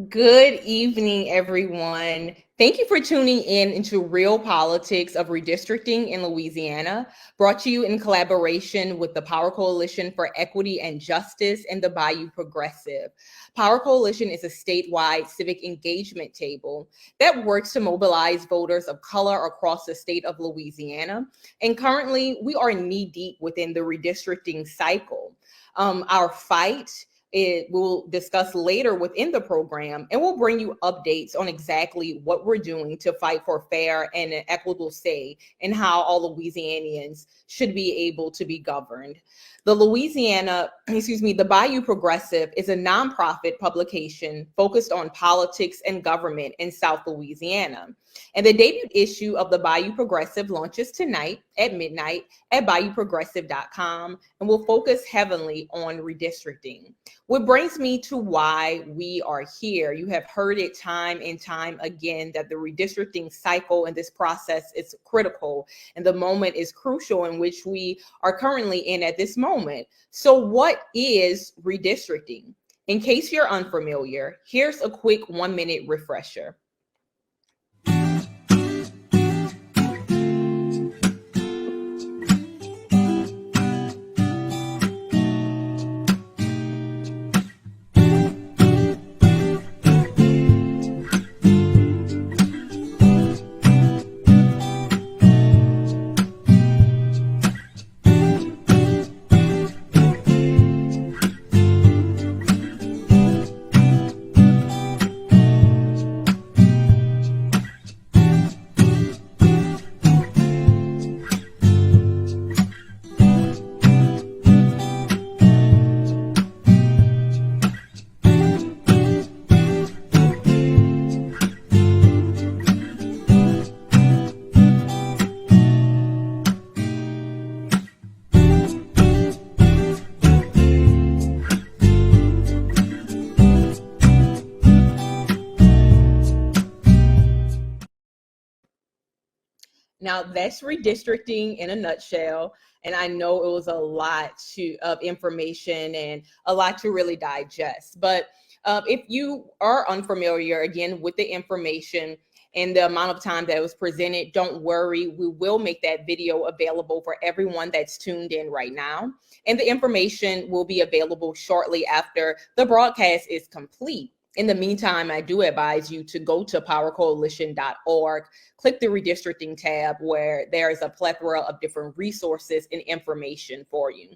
Good evening, everyone. Thank you for tuning in into Real Politics of Redistricting in Louisiana, brought to you in collaboration with the Power Coalition for Equity and Justice and the Bayou Progressive. Power Coalition is a statewide civic engagement table that works to mobilize voters of color across the state of Louisiana. And currently, we are knee deep within the redistricting cycle. Our fight it we'll discuss later within the program, and we'll bring you updates on exactly what we're doing to fight for fair and an equitable say and how all Louisianians should be able to be governed. The Bayou Progressive is a nonprofit publication focused on politics and government in South Louisiana. And the debut issue of the Bayou Progressive launches tonight at midnight at bayouprogressive.com and will focus heavily on redistricting. What brings me to why we are here. You have heard it time and time again that the redistricting cycle and this process is critical, and the moment is crucial in which we are currently in at this moment. So what is redistricting? In case you're unfamiliar, here's a quick 1-minute refresher. Now, that's redistricting in a nutshell. And I know it was a lot of information and a lot to really digest. But if you are unfamiliar, again, with the information and the amount of time that was presented, don't worry. We will make that video available for everyone that's tuned in right now. And the information will be available shortly after the broadcast is complete. In the meantime, I do advise you to go to powercoalition.org, click the redistricting tab where there is a plethora of different resources and information for you.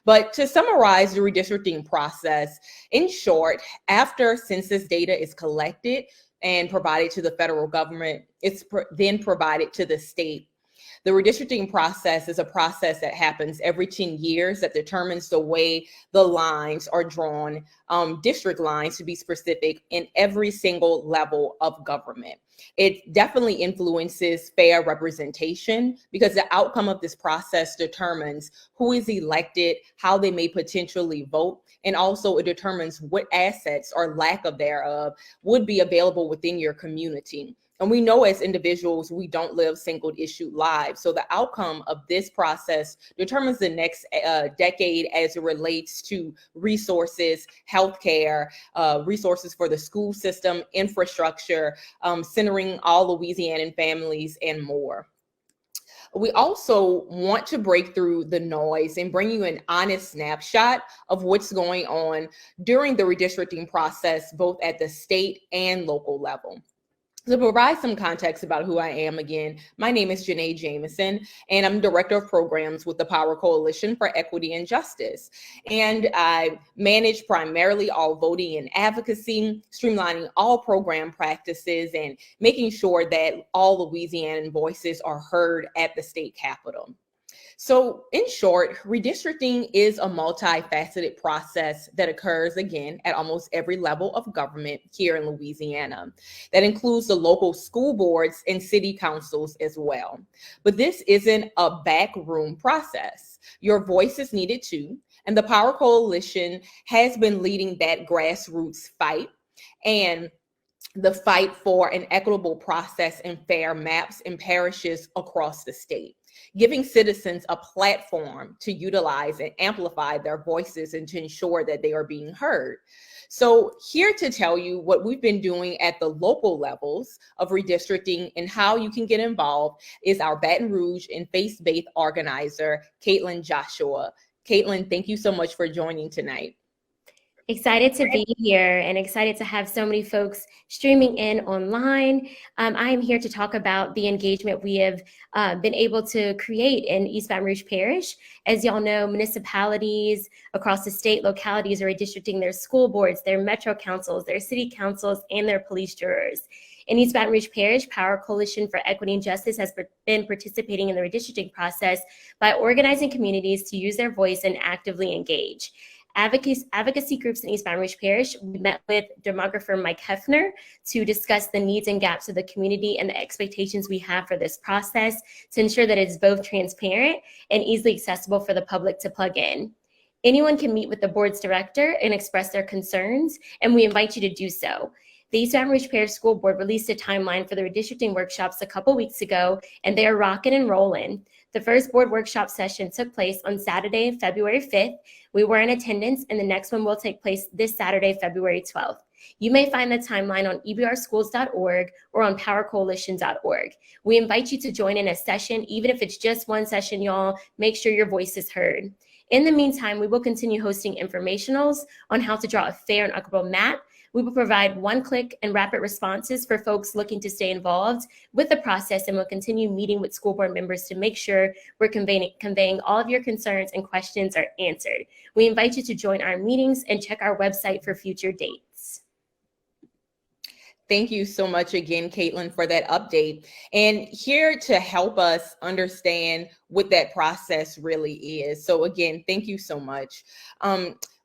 But to summarize the redistricting process, in short, after census data is collected and provided to the federal government, it's then provided to the state. The redistricting process is a process that happens every 10 years that determines the way the lines are drawn, district lines to be specific, in every single level of government. It definitely influences fair representation because the outcome of this process determines who is elected, how they may potentially vote, and also it determines what assets or lack of thereof would be available within your community. And we know as individuals, we don't live single issue lives. So the outcome of this process determines the next decade as it relates to resources, healthcare, resources for the school system, infrastructure, centering all Louisianan families, and more. We also want to break through the noise and bring you an honest snapshot of what's going on during the redistricting process, both at the state and local level. To provide some context about who I am again, my name is Janea Jamison, and I'm Director of Programs with the Power Coalition for Equity and Justice. And I manage primarily all voting and advocacy, streamlining all program practices, and making sure that all Louisianan voices are heard at the state capitol. So in short, redistricting is a multifaceted process that occurs again at almost every level of government here in Louisiana. That includes the local school boards and city councils as well. But this isn't a backroom process. Your voice is needed too. And the Power Coalition has been leading that grassroots fight. And the fight for an equitable process and fair maps in parishes across the state, giving citizens a platform to utilize and amplify their voices and to ensure that they are being heard. So, here to tell you what we've been doing at the local levels of redistricting and how you can get involved is our Baton Rouge and faith-based organizer, Caitlin Joshua. Caitlin, thank you so much for joining tonight. Excited to be here and excited to have so many folks streaming in online. I am here to talk about the engagement we have been able to create in East Baton Rouge Parish. As y'all know, municipalities across the state, localities are redistricting their school boards, their metro councils, their city councils, and their police jurors. In East Baton Rouge Parish, Power Coalition for Equity and Justice has been participating in the redistricting process by organizing communities to use their voice and actively engage. Advocacy groups in East Baton Rouge Parish, we met with demographer Mike Hefner to discuss the needs and gaps of the community and the expectations we have for this process to ensure that it's both transparent and easily accessible for the public to plug in. Anyone can meet with the board's director and express their concerns, and we invite you to do so. The East Baton Rouge Parish School Board released a timeline for the redistricting workshops a couple weeks ago, and they are rocking and rolling. The first board workshop session took place on Saturday, February 5th. We were in attendance, and the next one will take place this Saturday, February 12th. You may find the timeline on ebrschools.org or on powercoalition.org. We invite you to join in a session, even if it's just one session, y'all. Make sure your voice is heard. In the meantime, we will continue hosting informationals on how to draw a fair and equitable map. We will provide one-click and rapid responses for folks looking to stay involved with the process, and we'll continue meeting with school board members to make sure we're conveying all of your concerns and questions are answered. We invite you to join our meetings and check our website for future dates. Thank you so much again, Caitlin, for that update. And here to help us understand what that process really is. So again, thank you so much.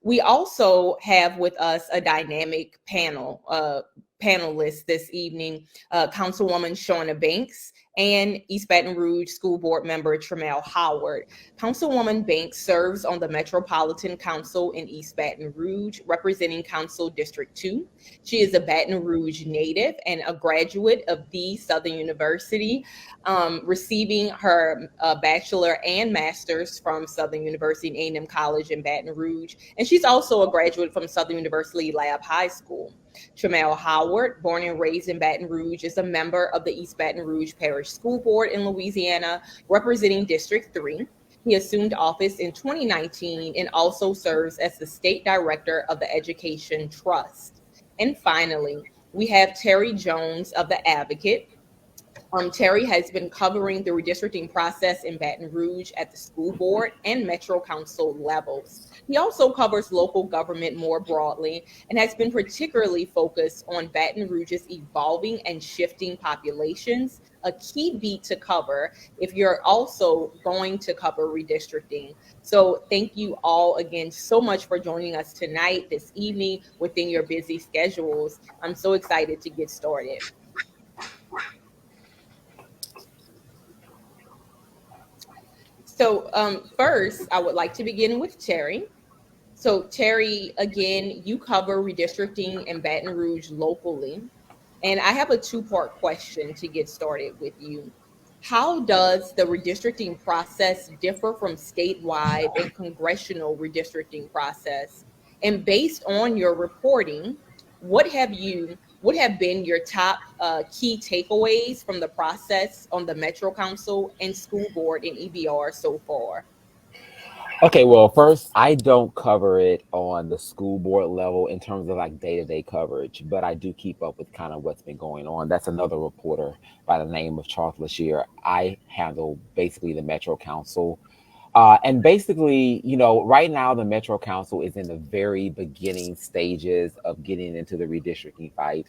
We also have with us a dynamic panelist this evening, Councilwoman Shauna Banks and East Baton Rouge School Board member Tramel Howard. Councilwoman Banks serves on the Metropolitan Council in East Baton Rouge, representing Council District 2. She is a Baton Rouge native and a graduate of the Southern University, receiving her bachelor and master's from Southern University and A&M College in Baton Rouge. And she's also a graduate from Southern University Lab High School. Tramel Howard, born and raised in Baton Rouge, is a member of the East Baton Rouge Parish School Board in Louisiana, representing District 3. He assumed office in 2019 and also serves as the State Director of the Education Trust. And finally, we have Terry Jones of The Advocate. Terry has been covering the redistricting process in Baton Rouge at the school board and Metro Council levels. He also covers local government more broadly and has been particularly focused on Baton Rouge's evolving and shifting populations, a key beat to cover if you're also going to cover redistricting. So thank you all again so much for joining us tonight, this evening, within your busy schedules. I'm so excited to get started. So first, I would like to begin with Terry. So Terry, again, you cover redistricting in Baton Rouge locally. And I have a two-part question to get started with you. How does the redistricting process differ from statewide and congressional redistricting process? And based on your reporting, what have been your top key takeaways from the process on the Metro Council and School Board in EBR so far? Okay, well, first, I don't cover it on the school board level in terms of like day-to-day coverage, but I do keep up with kind of what's been going on. That's another reporter by the name of Charles Lashir. I handle basically the Metro Council. And basically, right now the Metro Council is in the very beginning stages of getting into the redistricting fight.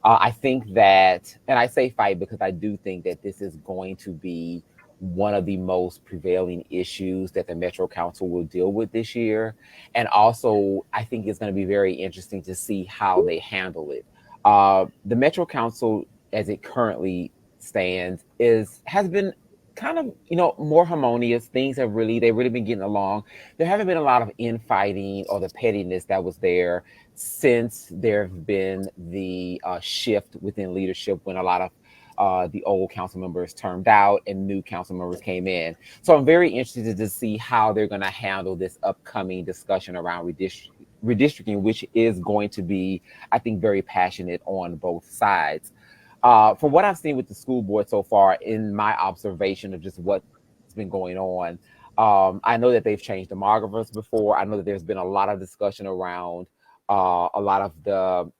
I think that, and I say fight because I do think that this is going to be one of the most prevailing issues that the Metro Council will deal with this year. And also, I think it's going to be very interesting to see how they handle it. The Metro Council, as it currently stands, has been kind of, more harmonious. Things they've really been getting along. There haven't been a lot of infighting or the pettiness that was there since there have been the shift within leadership when a lot of the old council members termed out and new council members came in. So I'm very interested to see how they're going to handle this upcoming discussion around redistricting, which is going to be, I think, very passionate on both sides. From what I've seen with the school board so far, in my observation of just what's been going on, I know that they've changed demographers before. I know that there's been a lot of discussion around a lot of the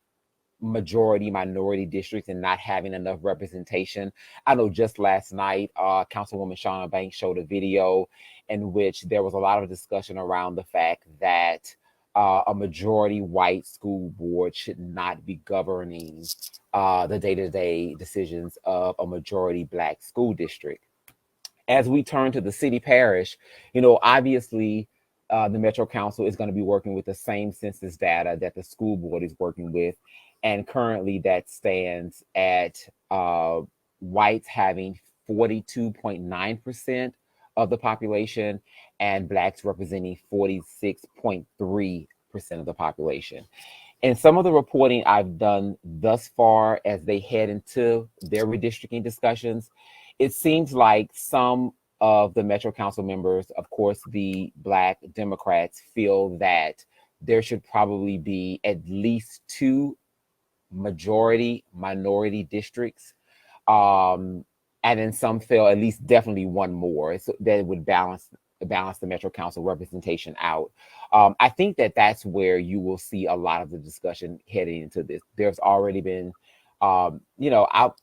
majority minority districts and not having enough representation. I know just last night, Councilwoman Shauna Banks showed a video in which there was a lot of discussion around the fact that a majority white school board should not be governing the day-to-day decisions of a majority Black school district. As we turn to the city parish, obviously the Metro Council is going to be working with the same census data that the school board is working with. And currently that stands at whites having 42.9% of the population and Blacks representing 46.3% of the population. And some of the reporting I've done thus far as they head into their redistricting discussions, it seems like some of the Metro Council members, of course, the Black Democrats, feel that there should probably be at least 2 majority minority districts. And then some feel at least definitely 1 more, so that would balance the Metro Council representation out. I think that that's where you will see a lot of the discussion heading into this. There's already been I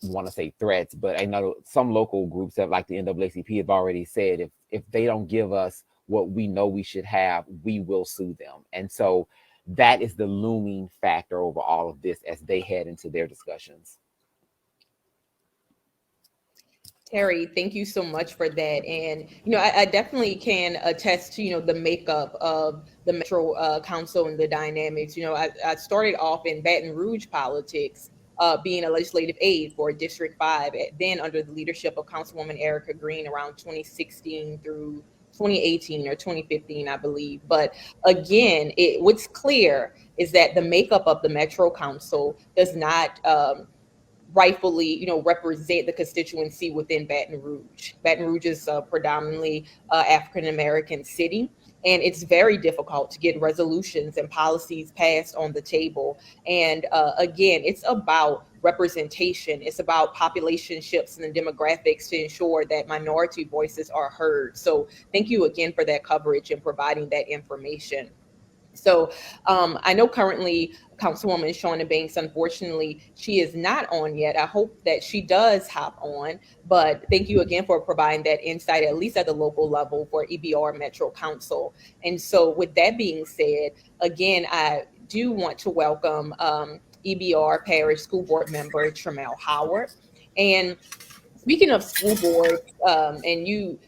want to say threats, but I know some local groups that, like the NAACP, have already said if they don't give us what we know we should have, we will sue them. And so that is the looming factor over all of this as they head into their discussions. Terry, thank you so much for that. And, I definitely can attest to, the makeup of the Metro Council and the dynamics. I started off in Baton Rouge politics, being a legislative aide for District 5, then under the leadership of Councilwoman Erica Green around 2016 through 2018 or 2015, I believe. But again, what's clear is that the makeup of the Metro Council does not rightfully, represent the constituency within Baton Rouge. Baton Rouge is a predominantly African-American city, and it's very difficult to get resolutions and policies passed on the table. And again, it's about representation. It's about population shifts and the demographics to ensure that minority voices are heard. So thank you again for that coverage and providing that information. So I know currently Councilwoman Shauna Banks, unfortunately, she is not on yet. I hope that she does hop on, but thank you again for providing that insight, at least at the local level for EBR Metro Council. And so with that being said, again, I do want to welcome EBR Parish School Board member Tremel Howard. And speaking of school boards, and you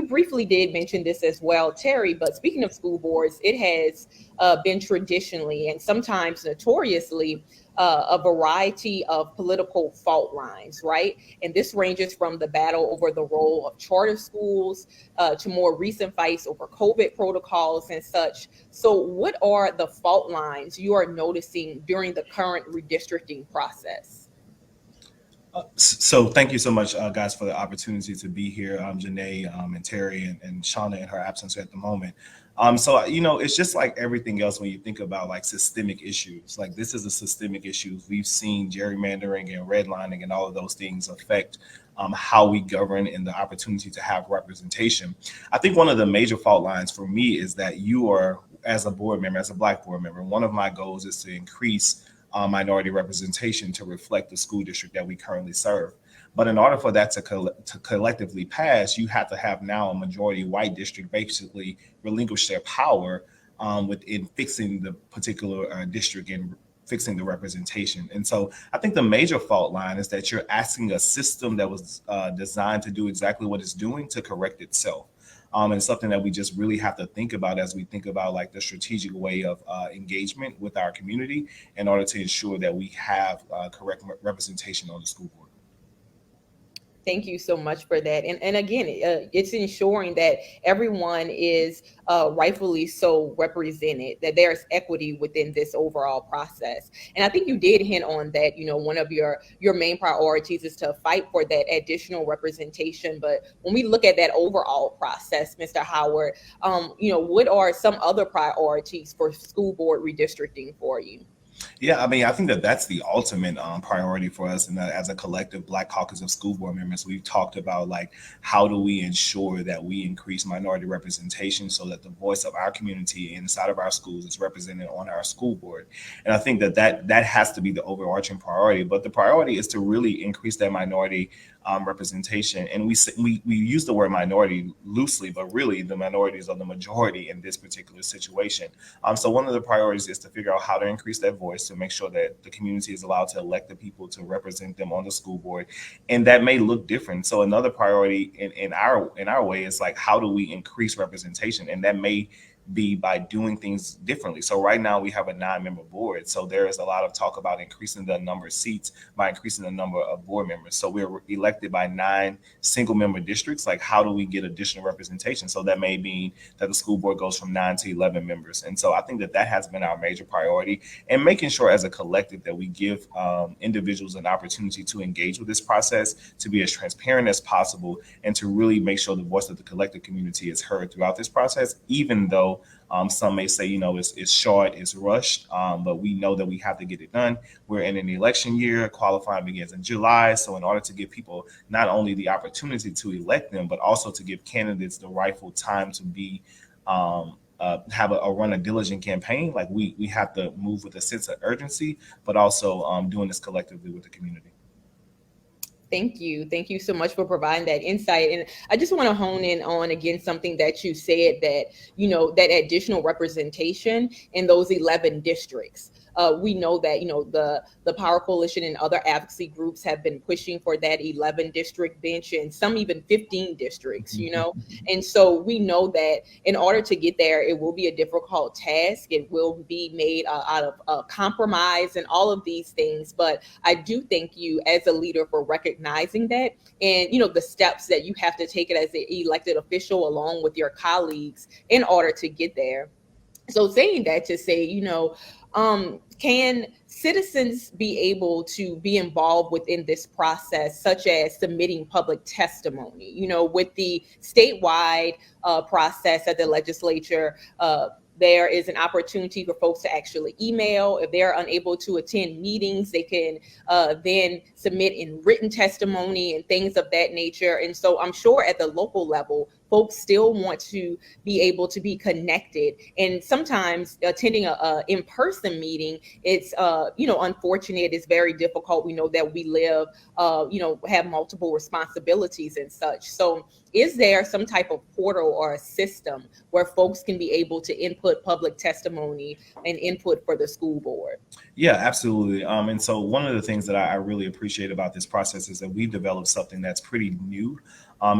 briefly did mention this as well, Terry, but speaking of school boards, it has been traditionally and sometimes notoriously a variety of political fault lines, right? And this ranges from the battle over the role of charter schools to more recent fights over COVID protocols and such. So what are the fault lines you are noticing during the current redistricting process? So thank you so much, guys, for the opportunity to be here. Janea and Terry and Shauna in her absence at the moment. So, it's just like everything else when you think about like systemic issues. Like this is a systemic issue. We've seen gerrymandering and redlining and all of those things affect how we govern and the opportunity to have representation. I think one of the major fault lines for me is that you are, as a board member, as a Black board member, one of my goals is to increase minority representation to reflect the school district that we currently serve. But in order for that to collectively pass, you have to have now a majority white district basically relinquish their power within fixing the particular district and fixing the representation. And so I think the major fault line is that you're asking a system that was designed to do exactly what it's doing to correct itself. And something that we just really have to think about as we think about like the strategic way of engagement with our community in order to ensure that we have correct representation on the school board. Thank you so much for that. And again, it's ensuring that everyone is rightfully so represented, that there's equity within this overall process. And I think you did hint on that, one of your main priorities is to fight for that additional representation. But when we look at that overall process, Mr. Howard, what are some other priorities for school board redistricting for you? Yeah, I mean, I think that that's the ultimate priority for us, and as a collective Black Caucus of School Board members, we've talked about like how do we ensure that we increase minority representation so that the voice of our community inside of our schools is represented on our school board. And I think that that has to be the overarching priority. But the priority is to really increase that minority representation. And we use the word minority loosely, but really the minorities are the majority in this particular situation. So one of the priorities is to figure out how to increase that voice to make sure that the community is allowed to elect the people to represent them on the school board. And that may look different. So another priority in our way is like, how do we increase representation? And that may be by doing things differently. So right now we have a 9-member board. So there is a lot of talk about increasing the number of seats by increasing the number of board members. So we're elected by 9 single member districts. Like, how do we get additional representation? So that may mean that the school board goes from 9 to 11 members. And so I think that has been our major priority, and making sure as a collective that we give individuals an opportunity to engage with this process, to be as transparent as possible, and to really make sure the voice of the collective community is heard throughout this process, even though some may say, it's short, it's rushed, but we know that we have to get it done. We're in an election year. Qualifying begins in July. So in order to give people not only the opportunity to elect them, but also to give candidates the rightful time to be have run a diligent campaign, like we have to move with a sense of urgency, but also doing this collectively with the community. Thank you. Thank you so much for providing that insight. And I just want to hone in on, again, something that you said, that, that additional representation in those 11 districts. We know that, the Power Coalition and other advocacy groups have been pushing for that 11 district bench, and some even 15 districts, And so we know that in order to get there, it will be a difficult task. It will be made out of compromise and all of these things. But I do thank you as a leader for recognizing that, and, the steps that you have to take it as an elected official along with your colleagues in order to get there. So saying that to say, can citizens be able to be involved within this process, such as submitting public testimony? With the statewide process at the legislature, there is an opportunity for folks to actually email. If they're unable to attend meetings, they can then submit in written testimony and things of that nature. And so I'm sure at the local level, folks still want to be able to be connected. And sometimes attending a in-person meeting, it's, unfortunate, it's very difficult. We know that we live, have multiple responsibilities and such. So is there some type of portal or a system where folks can be able to input public testimony and input for the school board? Yeah, absolutely. And so one of the things that I really appreciate about this process is that we've developed something that's pretty new,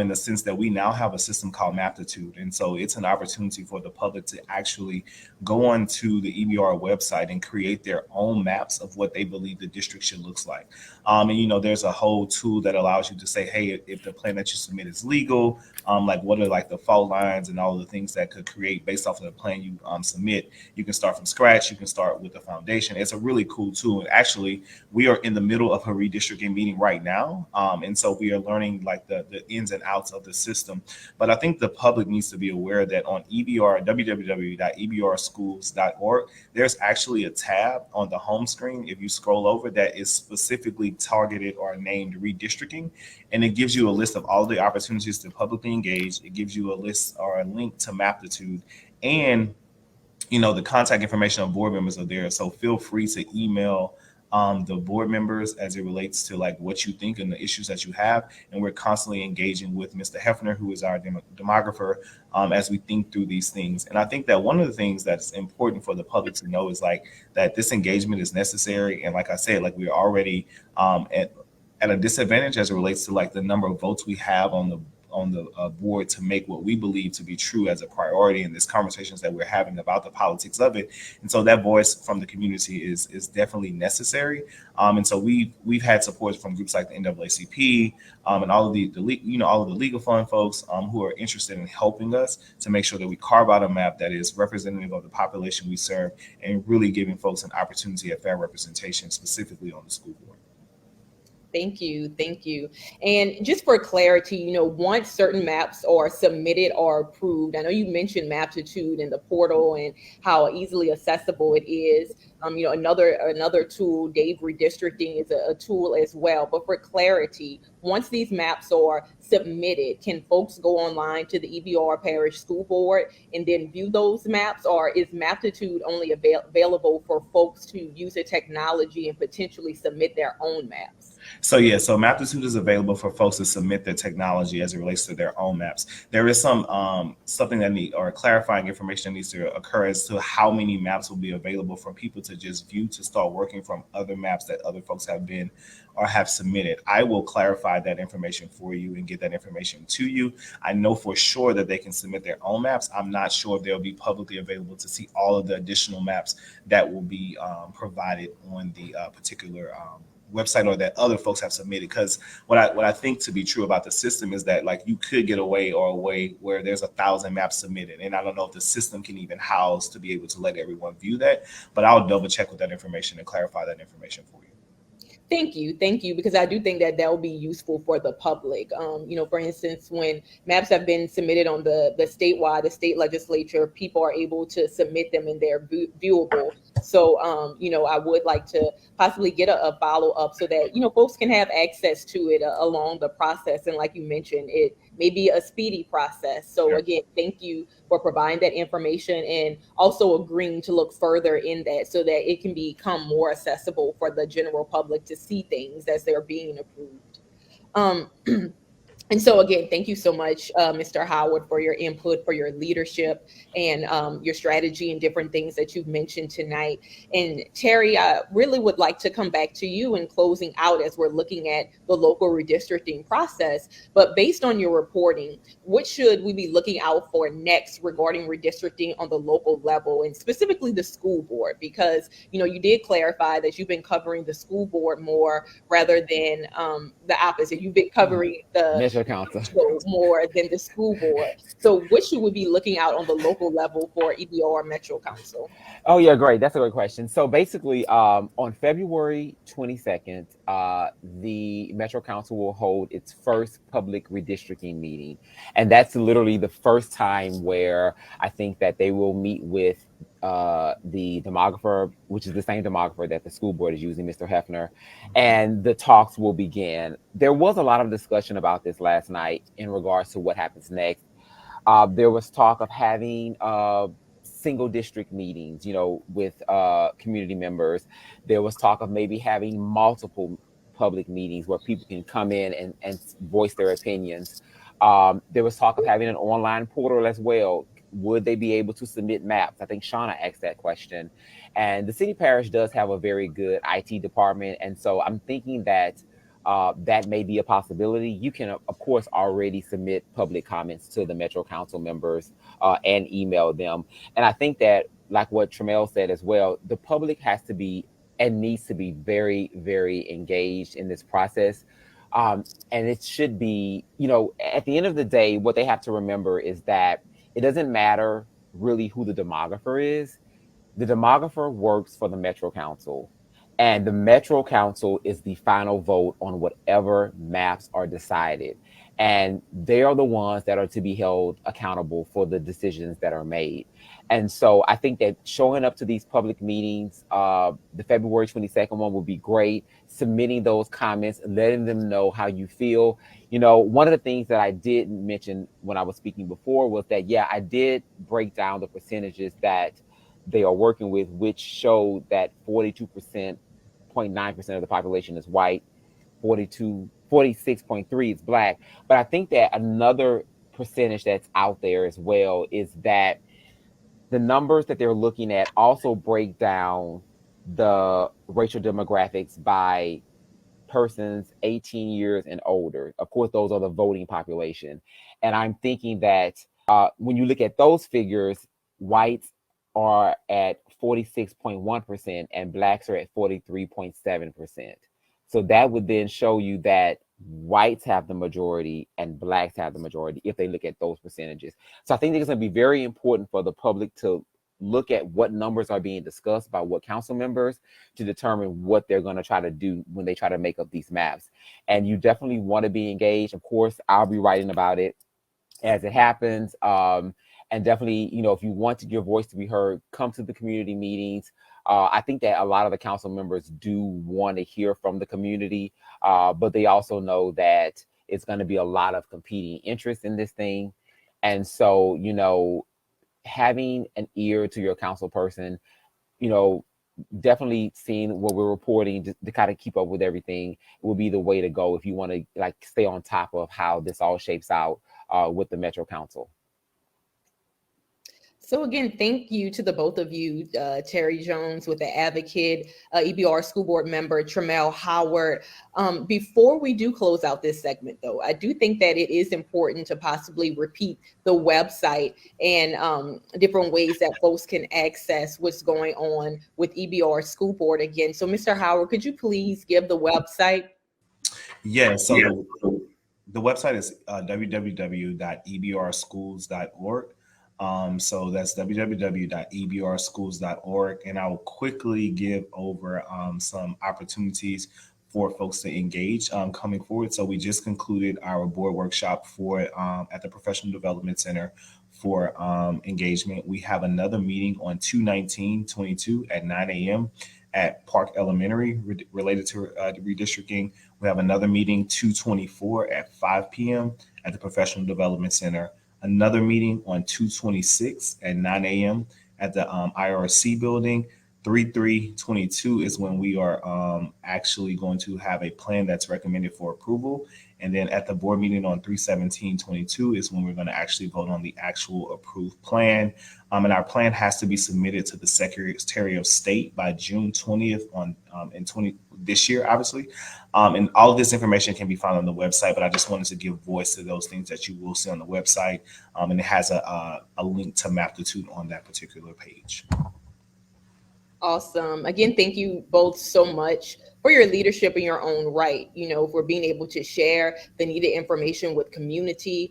in the sense that we now have a system called Maptitude. And so it's an opportunity for the public to actually go onto the EBR website and create their own maps of what they believe the district should look like. And, there's a whole tool that allows you to say, hey, if the plan that you submit is legal, like what are like the fault lines and all the things that could create based off of the plan you submit. You can start from scratch. You can start with the foundation. It's a really cool tool. And actually, we are in the middle of a redistricting meeting right now. And so we are learning like the ins and outs of the system. But I think the public needs to be aware that on EBR, www.ebrschools.org, there's actually a tab on the home screen, if you scroll over, that is specifically targeted or named redistricting. And it gives you a list of all the opportunities to publicly engage. It gives you a list or a link to Maptitude. And, the contact information of board members are there. So feel free to email the board members as it relates to like what you think and the issues that you have. And we're constantly engaging with Mr. Hefner, who is our demographer, as we think through these things. And I think that one of the things that's important for the public to know is like that this engagement is necessary. And like I said, like we're already at a disadvantage as it relates to like the number of votes we have on the board to make what we believe to be true as a priority in these conversations that we're having about the politics of it. And so that voice from the community is definitely necessary. And so we've had support from groups like the NAACP and all of the all of the legal fund folks who are interested in helping us to make sure that we carve out a map that is representative of the population we serve and really giving folks an opportunity at fair representation, specifically on the school board. Thank you. Thank you. And just for clarity, once certain maps are submitted or approved, I know you mentioned Maptitude and the portal and how easily accessible it is. Another tool, Dave, Redistricting is a tool as well. But for clarity, once these maps are submitted, can folks go online to the EBR Parish School Board and then view those maps, or is Maptitude only available for folks to use the technology and potentially submit their own maps? So Maptitude is available for folks to submit their technology as it relates to their own maps. There is something or clarifying information that needs to occur as to how many maps will be available for people to just view to start working from other maps that other folks have been or have submitted. I will clarify that information for you and get that information to you. I know for sure that they can submit their own maps. I'm not sure if they'll be publicly available to see all of the additional maps that will be provided on the particular website or that other folks have submitted. Because what I think to be true about the system is that you could get away where there's 1,000 maps submitted, and I don't know if the system can even house to be able to let everyone view that, but I'll double check with that information and clarify that information for you. Thank you, because I do think that will be useful for the public. For instance, when maps have been submitted on the statewide, the state legislature, people are able to submit them and they're viewable. So, I would like to possibly get a follow up so that, folks can have access to it along the process. And like you mentioned, it may be a speedy process. So again, thank you for providing that information and also agreeing to look further in that so that it can become more accessible for the general public to see things as they're being approved. And so again, thank you so much, Mr. Howard, for your input, for your leadership and your strategy and different things that you've mentioned tonight. And Terry, I really would like to come back to you in closing out as we're looking at the local redistricting process. But based on your reporting, what should we be looking out for next regarding redistricting on the local level and specifically the school board? Because, you did clarify that you've been covering the school board more rather than the opposite. You've been covering the Council more than the school board. So what should we be looking out on the local level for EBR Metro Council? Oh yeah, great. That's a great question. So basically, on February 22nd, the Metro Council will hold its first public redistricting meeting. And that's literally the first time where I think that they will meet with the demographer, which is the same demographer that the school board is using, Mr. Hefner, and the talks will begin. There was a lot of discussion about this last night in regards to what happens next. There was talk of having single district meetings, with community members. There was talk of maybe having multiple public meetings where people can come in and voice their opinions. There was talk of having an online portal as well. Would they be able to submit maps? I think Shauna asked that question. And the city parish does have a very good IT department. And so I'm thinking that that may be a possibility. You can, of course, already submit public comments to the Metro Council members and email them. And I think that, like what Tramel said as well, the public has to be and needs to be very, very engaged in this process. And it should be, at the end of the day, what they have to remember is that it doesn't matter really who the demographer is. The demographer works for the Metro Council, and the Metro Council is the final vote on whatever maps are decided. And they are the ones that are to be held accountable for the decisions that are made. And so I think that showing up to these public meetings, the February 22nd one would be great, submitting those comments, letting them know how you feel. One of the things that I did mention when I was speaking before was that, I did break down the percentages that they are working with, which showed that 42.9% of the population is white, 46.3% is black. But I think that another percentage that's out there as well is that the numbers that they're looking at also break down the racial demographics by persons 18 years and older. Of course, those are the voting population. And I'm thinking that when you look at those figures, whites are at 46.1% and blacks are at 43.7%. So that would then show you that whites have the majority and blacks have the majority if they look at those percentages. So I think it's going to be very important for the public to look at what numbers are being discussed by what council members to determine what they're going to try to do when they try to make up these maps. And you definitely want to be engaged. Of course, I'll be writing about it as it happens. And definitely, you know, if you want your voice to be heard, come to the community meetings. I think that a lot of the council members do want to hear from the community, but they also know that it's going to be a lot of competing interests in this thing. And so, you know, having an ear to your council person, you know, definitely seeing what we're reporting to kind of keep up with everything will be the way to go if you want to like stay on top of how this all shapes out with the Metro Council. So again, thank you to the both of you, Terry Jones with the Advocate, EBR School Board member, Tremel Howard. Before we do close out this segment though, I do think that it is important to possibly repeat the website and different ways that folks can access what's going on with EBR School Board again. So Mr. Howard, could you please give the website? Yeah, so the website is www.ebrschools.org. So that's www.ebrschools.org. And I will quickly give over some opportunities for folks to engage coming forward. So we just concluded our board workshop for at the Professional Development Center for engagement. We have another meeting on 2/19/22 at 9 a.m. at Park Elementary related to redistricting. We have another meeting 2/24 at 5 p.m. at the Professional Development Center. Another meeting on 2/26 at 9 a.m. at the IRC building. 3/3/22 is when we are actually going to have a plan that's recommended for approval. And then at the board meeting on 3/17/22 is when we're going to actually vote on the actual approved plan. And our plan has to be submitted to the Secretary of State by June 20th this year, obviously. And all of this information can be found on the website, but I just wanted to give voice to those things that you will see on the website. And it has a link to Maptitude on that particular page. Awesome. Again, thank you both so much for your leadership in your own right, you know, for being able to share the needed information with community,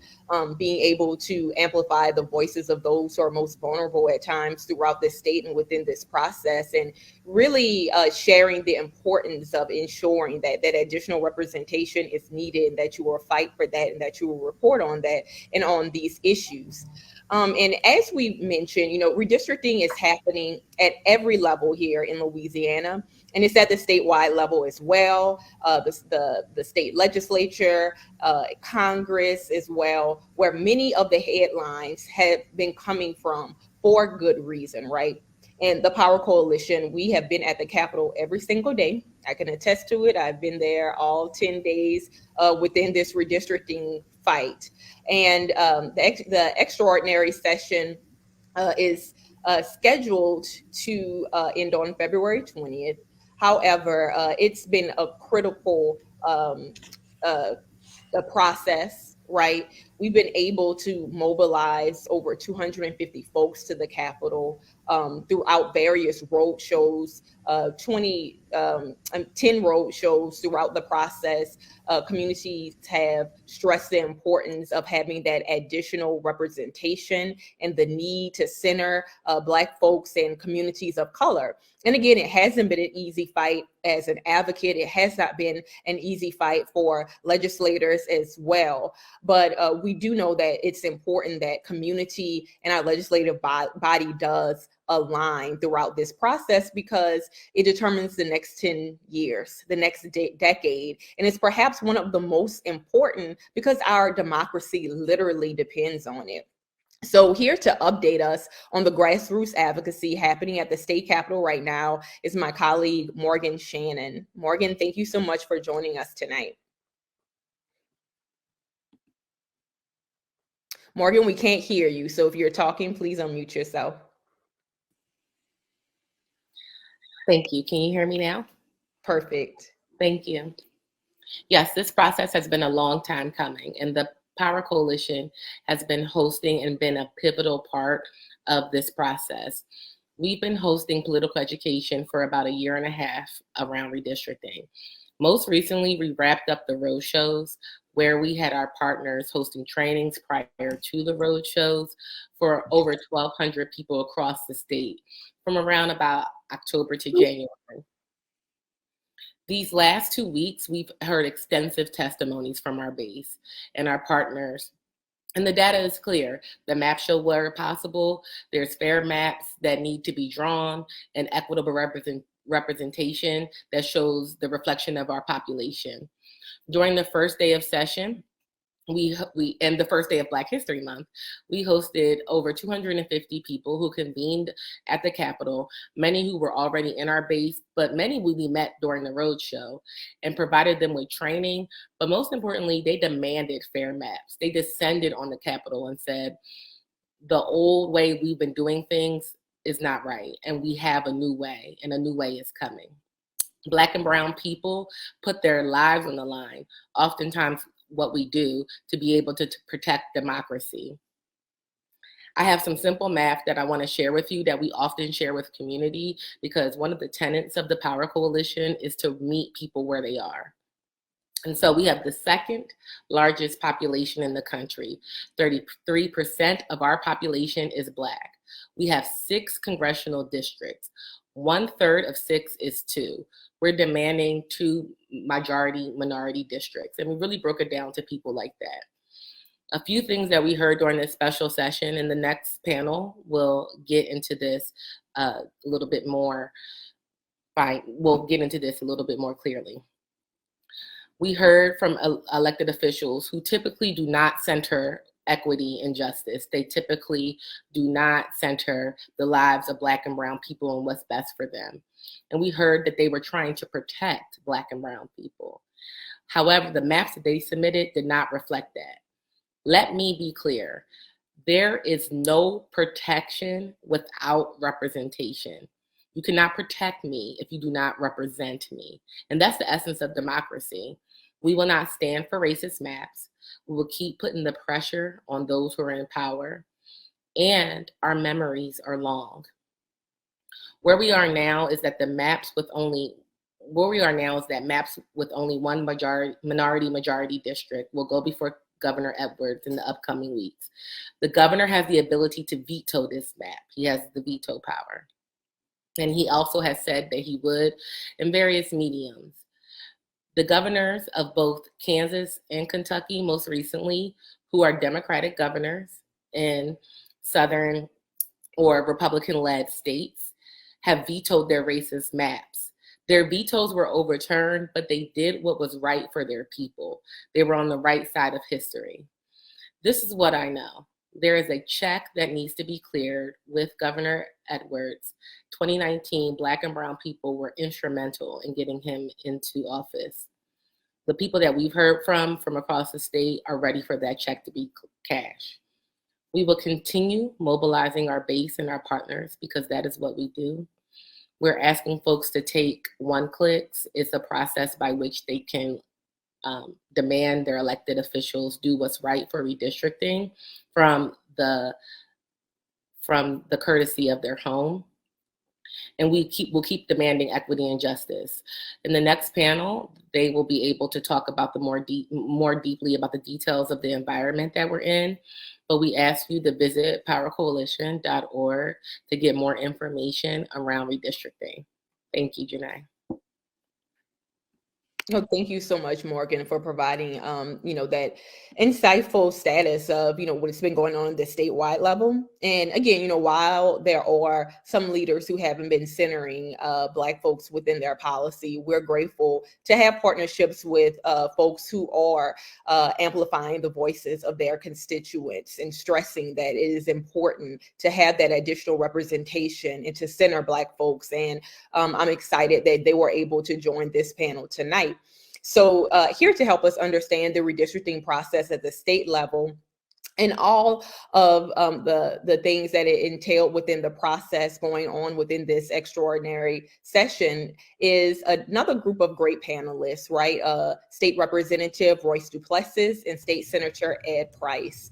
being able to amplify the voices of those who are most vulnerable at times throughout this state and within this process, and really sharing the importance of ensuring that that additional representation is needed, that you will fight for that, and that you will report on that and on these issues. And as we mentioned, you know, redistricting is happening at every level here in Louisiana, and it's at the statewide level as well, the state legislature, Congress as well, where many of the headlines have been coming from for good reason, right? And the Power Coalition, we have been at the Capitol every single day. I can attest to it. I've been there all 10 days within this redistricting fight. And the extraordinary session is scheduled to end on February 20th. However, it's been a critical process, right? We've been able to mobilize over 250 folks to the Capitol throughout various road shows, 10 road shows throughout the process. Communities have stressed the importance of having that additional representation and the need to center Black folks and communities of color. And again, it hasn't been an easy fight. As an advocate, it has not been an easy fight for legislators as well. But we do know that it's important that community and our legislative body does align throughout this process, because it determines the next 10 years, the next decade. And it's perhaps one of the most important because our democracy literally depends on it. So here to update us on the grassroots advocacy happening at the state capitol right now is my colleague, Morgan Shannon. Morgan, thank you so much for joining us tonight. Morgan, we can't hear you. So if you're talking, please unmute yourself. Thank you. Can you hear me now? Perfect. Thank you. Yes, this process has been a long time coming, and the Power Coalition has been hosting and been a pivotal part of this process. We've been hosting political education for about a year and a half around redistricting. Most recently, we wrapped up the road shows where we had our partners hosting trainings prior to the road shows for over 1,200 people across the state from around about October to January. These last 2 weeks, we've heard extensive testimonies from our base and our partners. And the data is clear. The maps show where possible. There's fair maps that need to be drawn and equitable representation that shows the reflection of our population. During the first day of session, and the first day of Black History Month, we hosted over 250 people who convened at the Capitol, many who were already in our base, but many we met during the roadshow, and provided them with training. But most importantly, they demanded fair maps. They descended on the Capitol and said, the old way we've been doing things is not right, and we have a new way, and a new way is coming. Black and brown people put their lives on the line, oftentimes what we do to be able to protect democracy. I have some simple math that I want to share with you that we often share with community, because one of the tenets of the Power Coalition is to meet people where they are. And so we have the second largest population in the country. 33% of our population is Black. We have 6 congressional districts. 1/3 of 6 is 2. We're demanding 2 majority-minority districts. And we really broke it down to people like that. A few things that we heard during this special session, and the next panel will get into this a little bit more. We'll get into this a little bit more clearly. We heard from elected officials who typically do not center equity and justice. They typically do not center the lives of Black and brown people and what's best for them. And we heard that they were trying to protect Black and brown people. However, the maps that they submitted did not reflect that. Let me be clear. There is no protection without representation. You cannot protect me if you do not represent me. And that's the essence of democracy. We will not stand for racist maps. We will keep putting the pressure on those who are in power. And our memories are long. Where we are now is that maps with only one minority district will go before Governor Edwards in the upcoming weeks. The governor has the ability to veto this map. He has the veto power. And he also has said that he would in various mediums. The governors of both Kansas and Kentucky, most recently, who are Democratic governors in Southern or Republican-led states, have vetoed their racist maps. Their vetoes were overturned, but they did what was right for their people. They were on the right side of history. This is what I know. There is a check that needs to be cleared with Governor Edwards. 2019, Black and brown people were instrumental in getting him into office. The people that we've heard from across the state are ready for that check to be cashed. We will continue mobilizing our base and our partners, because that is what we do. We're asking folks to take one clicks. It's a process by which they can demand their elected officials do what's right for redistricting from the courtesy of their home. And we'll keep demanding equity and justice. In the next panel, they will be able to talk about more deeply about the details of the environment that we're in. But we ask you to visit powercoalition.org to get more information around redistricting. Thank you, Janea. Oh, thank you so much, Morgan, for providing, that insightful status of, what's been going on at the statewide level. And again, while there are some leaders who haven't been centering Black folks within their policy, we're grateful to have partnerships with folks who are amplifying the voices of their constituents and stressing that it is important to have that additional representation and to center Black folks. And I'm excited that they were able to join this panel tonight. So here to help us understand the redistricting process at the state level, and all of the things that it entailed within the process going on within this extraordinary session is another group of great panelists, right? State Representative Royce Duplessis and State Senator Ed Price.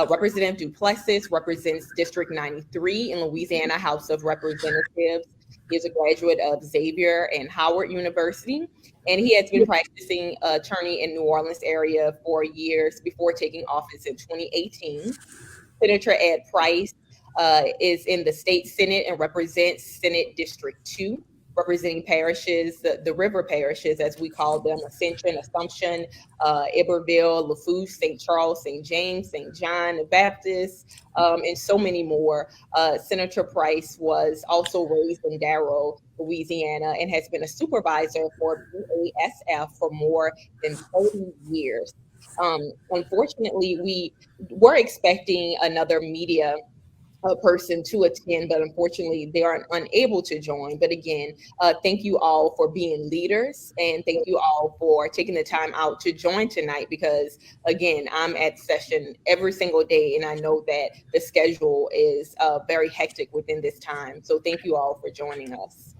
Representative Duplessis represents District 93 in Louisiana House of Representatives. He is a graduate of Xavier and Howard University, and he has been practicing attorney in New Orleans area for years before taking office in 2018. Senator Ed Price is in the state Senate and represents Senate District 2, representing parishes, the river parishes, as we call them: Assumption, Iberville, Lafourche, St. Charles, St. James, St. John the Baptist, and so many more. Senator Price was also raised in Darrow, Louisiana, and has been a supervisor for BASF for more than 30 years. Unfortunately, we were expecting another media person to attend, but unfortunately they are unable to join. But again, thank you all for being leaders, and thank you all for taking the time out to join tonight, because again, I'm at session every single day, and I know that the schedule is very hectic within this time. So thank you all for joining us.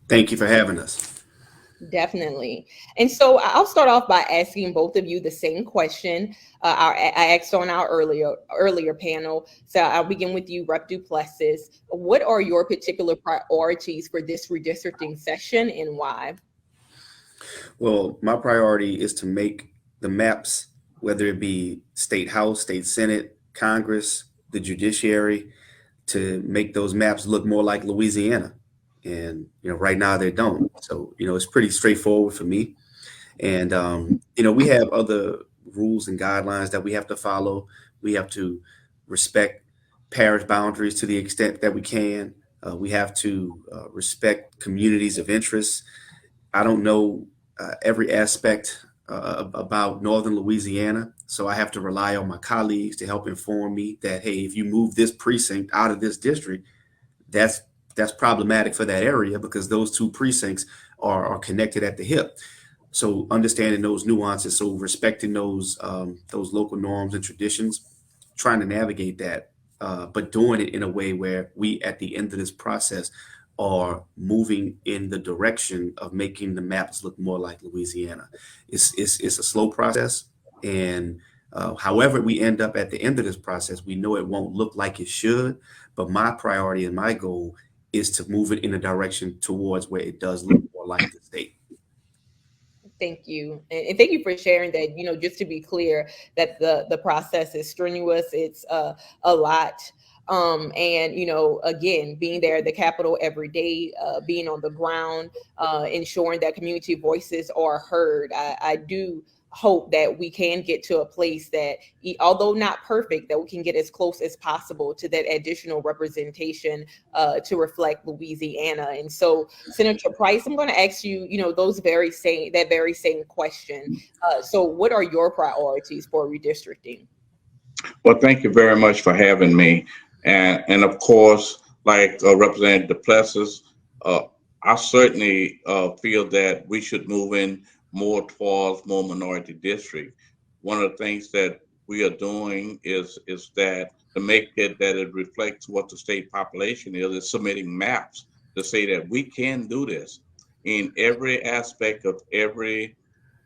Thank you for having us. Definitely. And so I'll start off by asking both of you the same question I asked on our earlier panel. So I'll begin with you, Rep. Duplessis. What are your particular priorities for this redistricting session, and why? Well, my priority is to make the maps, whether it be state house, state senate, Congress, the judiciary, to make those maps look more like Louisiana. And, right now they don't. So, it's pretty straightforward for me. And, we have other rules and guidelines that we have to follow. We have to respect parish boundaries to the extent that we can. We have to respect communities of interest. I don't know every aspect about Northern Louisiana, so I have to rely on my colleagues to help inform me that, hey, if you move this precinct out of this district, that's problematic for that area, because those two precincts are connected at the hip. So understanding those nuances, so respecting those local norms and traditions, trying to navigate that, but doing it in a way where we, at the end of this process, are moving in the direction of making the maps look more like Louisiana. It's a slow process, and however we end up at the end of this process, we know it won't look like it should. But my priority and my goal is to move it in a direction towards where it does look more like the state. Thank you. And thank you for sharing that. Just to be clear, that the process is strenuous. It's a lot. And, again, being there at the Capitol every day, being on the ground, ensuring that community voices are heard. I do hope that we can get to a place that, although not perfect, that we can get as close as possible to that additional representation to reflect Louisiana. And so, Senator Price, I'm going to ask you, that very same question. So what are your priorities for redistricting? Well, thank you very much for having me. And of course, like Representative Duplessis, I certainly feel that we should move in more towards more minority district. One of the things that we are doing is that to make it that it reflects what the state population is submitting maps to say that we can do this in every aspect of every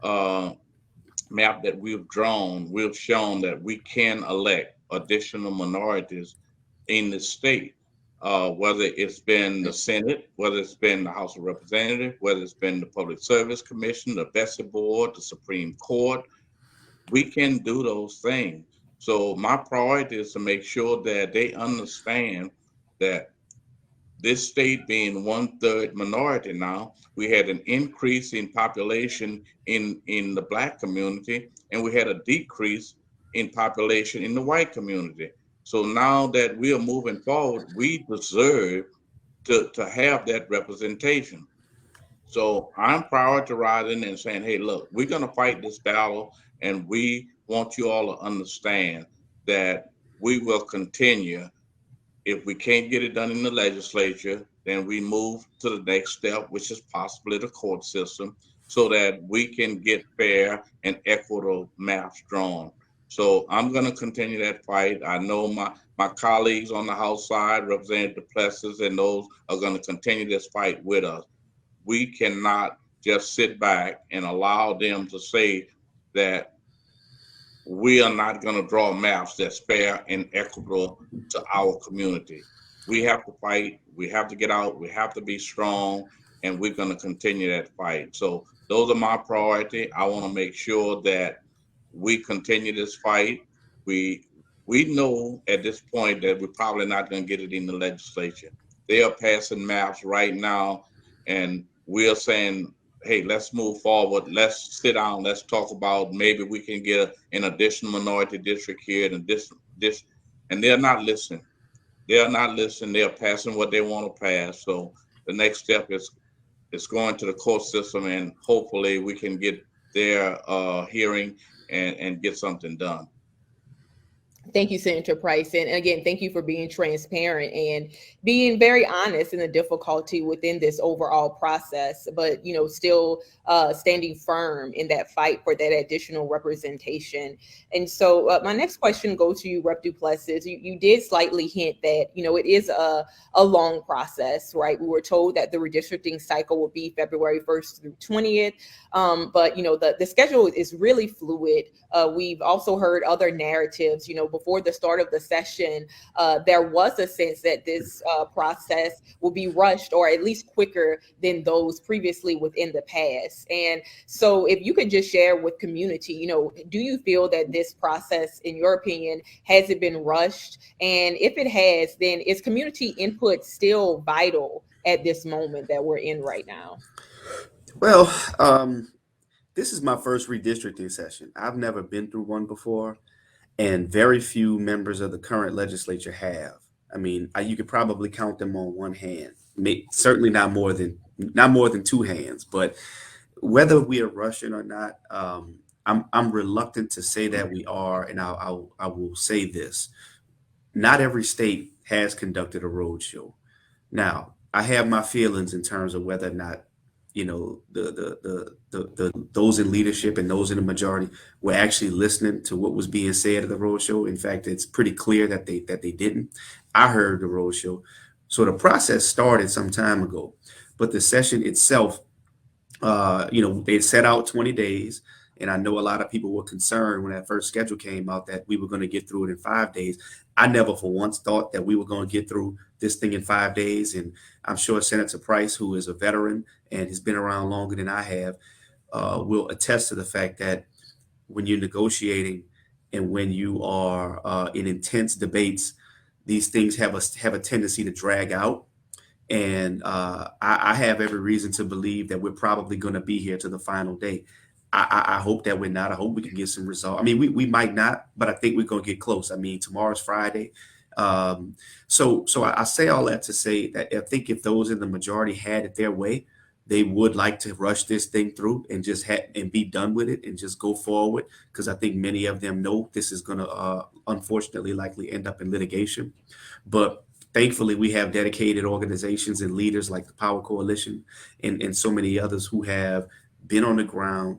map that we've drawn. We've shown that we can elect additional minorities in the state, whether it's been the Senate, whether it's been the House of Representatives, whether it's been the Public Service Commission, the Bessie Board, the Supreme Court. We can do those things. So my priority is to make sure that they understand that this state being 1/3 minority now, we had an increase in population in the Black community, and we had a decrease in population in the white community. So now that we are moving forward, we deserve to have that representation. So I'm prioritizing and saying, hey, look, we're going to fight this battle, and we want you all to understand that we will continue. If we can't get it done in the legislature, then we move to the next step, which is possibly the court system, so that we can get fair and equitable maps drawn. So I'm going to continue that fight. I know my colleagues on the House side, Representative Duplessis, and those are going to continue this fight with us. We cannot just sit back and allow them to say that we are not going to draw maps that's fair and equitable to our community. We have to fight. We have to get out. We have to be strong, and we're going to continue that fight. So those are my priority. I want to make sure that we continue this fight. We we know at this point that we're probably not going to get it in the legislature. They are passing maps right now, and we are saying, hey, let's move forward. Let's sit down. Let's talk about maybe we can get an additional minority district here and this, and they're not listening. They are not listening. They are passing what they want to pass. So the next step is going to the court system, and hopefully we can get their hearing and get something done. Thank you, Senator Price. And again, thank you for being transparent and being very honest in the difficulty within this overall process, but, you know, still standing firm in that fight for that additional representation. And so my next question goes to you, Rep. Duplessis. You did slightly hint that, you know, it is a long process, right? We were told that the redistricting cycle will be February 1st through 20th. But, you know, the schedule is really fluid. We've also heard other narratives, you know, before the start of the session, there was a sense that this process will be rushed or at least quicker than those previously within the past. And so if you could just share with community, you know, do you feel that this process, in your opinion, has it been rushed? And if it has, then is community input still vital at this moment that we're in right now? Well, this is my first redistricting session. I've never been through one before, and very few members of the current legislature have. I mean, you could probably count them on one hand. Certainly not more than two hands. But whether we are rushing or not, I'm reluctant to say that we are, and I will say this: not every state has conducted a roadshow. Now, I have my feelings in terms of whether or not, you know, the those in leadership and those in the majority were actually listening to what was being said at the roadshow. In fact, it's pretty clear that they didn't. I heard the roadshow, so the process started some time ago, but the session itself, you know, they set out 20 days. And I know a lot of people were concerned when that first schedule came out that we were going to get through it in 5 days. I never for once thought that we were going to get through this thing in 5 days. And I'm sure Senator Price, who is a veteran and has been around longer than I have, will attest to the fact that when you're negotiating and when you are in intense debates, these things have a tendency to drag out. And I have every reason to believe that we're probably going to be here to the final day. I hope that we're not. I hope we can get some result. I mean, we might not, but I think we're going to get close. I mean, tomorrow's Friday. So I say all that to say that I think if those in the majority had it their way, they would like to rush this thing through and just and be done with it and just go forward. Because I think many of them know this is going to unfortunately likely end up in litigation. But thankfully, we have dedicated organizations and leaders like the Power Coalition and so many others who have been on the ground,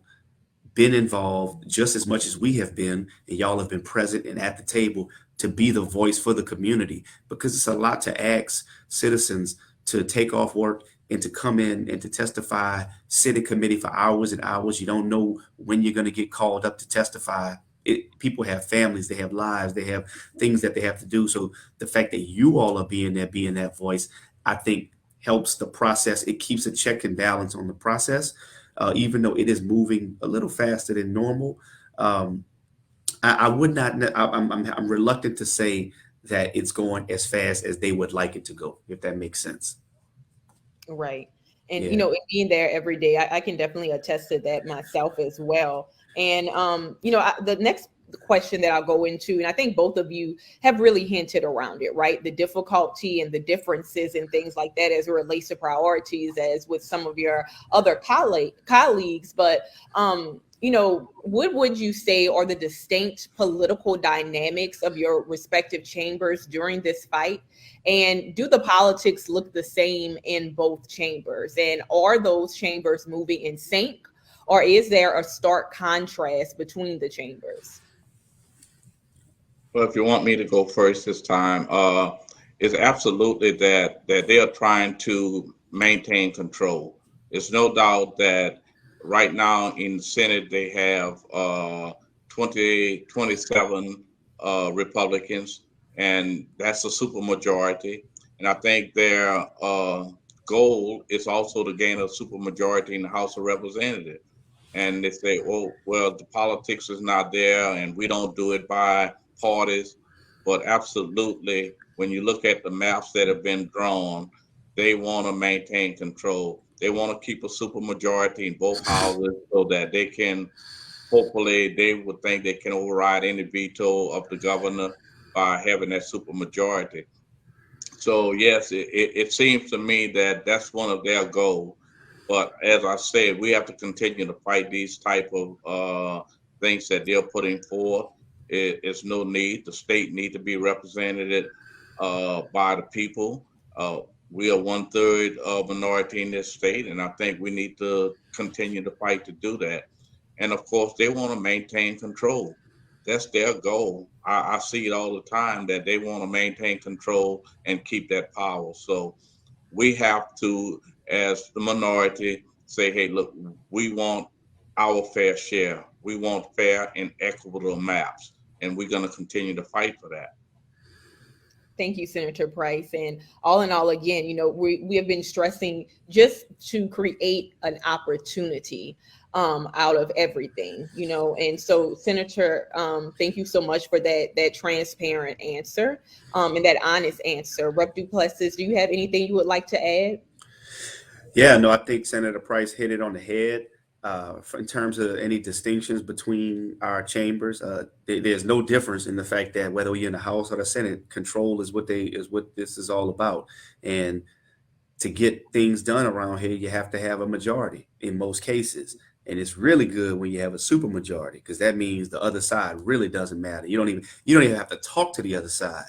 been involved just as much as we have been, and y'all have been present and at the table to be the voice for the community, because it's a lot to ask citizens to take off work and to come in and to testify, sit in committee for hours and hours. You don't know when you're going to get called up to testify. People have families, they have lives, they have things that they have to do. So the fact that you all are being there, being that voice, I think helps the process. It keeps a check and balance on the process. Even though it is moving a little faster than normal, I would not. I'm reluctant to say that it's going as fast as they would like it to go, if that makes sense. Right. And, Yeah. you know, being there every day, I can definitely attest to that myself as well. And, you know, the next question that I'll go into, and I think both of you have really hinted around it, right? The difficulty and the differences and things like that as it relates to priorities, as with some of your other colleagues. But, you know, what would you say are the distinct political dynamics of your respective chambers during this fight? And do the politics look the same in both chambers? And are those chambers moving in sync? Or is there a stark contrast between the chambers? Well, if you want me to go first this time, it's absolutely that they are trying to maintain control. There's no doubt that right now in the Senate they have 27 Republicans, and that's a supermajority. And I think their goal is also to gain a supermajority in the House of Representatives. And they say, oh, well, the politics is not there, and we don't do it by parties, but absolutely, when you look at the maps that have been drawn, they want to maintain control. They want to keep a supermajority in both houses so that they can, hopefully, they would think they can override any veto of the governor by having that supermajority. So yes, it seems to me that that's one of their goals. But as I said, we have to continue to fight these type of things that they're putting forth. It's no need. The state need to be represented by the people. We are 1/3 minority in this state, and I think we need to continue to fight to do that. And of course, they want to maintain control. That's their goal. I see it all the time that they want to maintain control and keep that power. So we have to, as the minority, say, hey, look, we want our fair share. We want fair and equitable maps, and we're going to continue to fight for that. Thank you, Senator Price. And all in all, again, we have been stressing just to create an opportunity out of everything, and so Senator, thank you so much for that transparent answer and that honest answer. Rep. Duplessis, do you have anything you would like to add? Yeah, no, I think Senator Price hit it on the head. In terms of any distinctions between our chambers, there's no difference in the fact that whether you're in the House or the Senate, control is what this is all about. And to get things done around here, you have to have a majority in most cases. And it's really good when you have a supermajority, because that means the other side really doesn't matter. You don't even have to talk to the other side.